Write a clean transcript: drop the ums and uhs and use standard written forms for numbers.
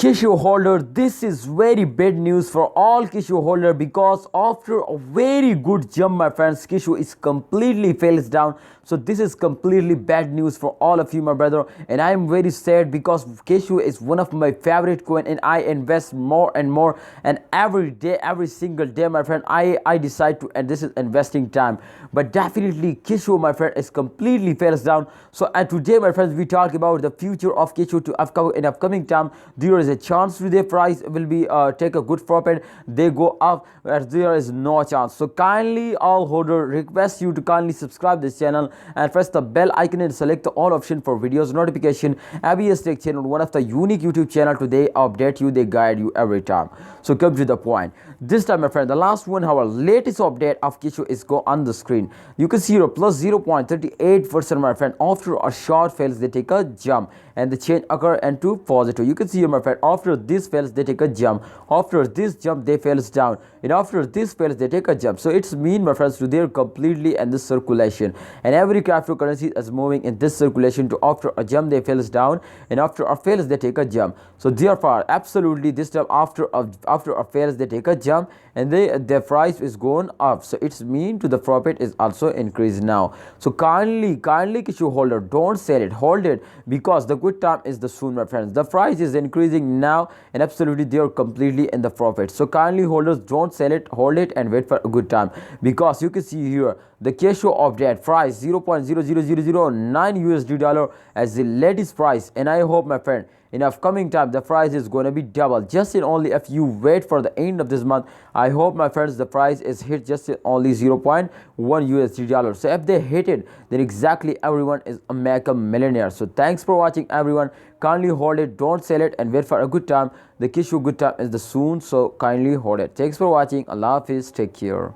Kishu holder, this is very bad news for all Kishu holder because after a very good jump, my friends, Kishu is completely fails down. So this is completely bad news for all of you, my brother, and I am very sad because Kishu is one of my favorite coin and I invest more and more, and every day, every single day, my friend, I decide to, and this is investing time. But definitely Kishu, my friend, is completely fails down. So and today, my friends, we talk about the future of Kishu in upcoming time. There is a chance to their price will be take a good profit, they go up, as there is no chance. So kindly all holder request you to kindly subscribe this channel and press the bell icon and select the all option for videos notification. ABS Tech channel, one of the unique YouTube channel, today update you, they guide you every time. So come to the point. This time, my friend, the last 1 hour latest update of Kishu is go on the screen. You can see your plus 0.38%, my friend. After a short fails, they take a jump and the change occur into positive. You can see here, my friend, after this fails, they take a jump. After this jump, they fails down, and after this fails, they take a jump. So it's mean, my friends, to they're completely in this circulation, and every cryptocurrency is moving in this circulation. To after a jump, they fails down, and after a fails, they take a jump. So therefore, absolutely this time after a fails, they take a jump, and their price is going up. So it's mean to the profit is also increased now. So kindly Kishu holder, don't sell it, hold it, because the good time is the soon, my friends. The price is increasing now, and absolutely they are completely in the profit. So kindly holders, don't sell it, hold it, and wait for a good time, because you can see here the Kishu of that price 0.00009 USD dollar as the latest price. And I hope, my friend, in upcoming time the price is going to be double just in only if you wait for the end of this month. I hope, my friends, the price is hit just in only 0.1 USD dollar. So if they hit it, then exactly everyone is a mega millionaire. So thanks for watching, everyone. Kindly hold it, don't sell it, and wait for a good time. The Kishu good time is the soon, so kindly hold it. Thanks for watching. Allah Hafiz, take care.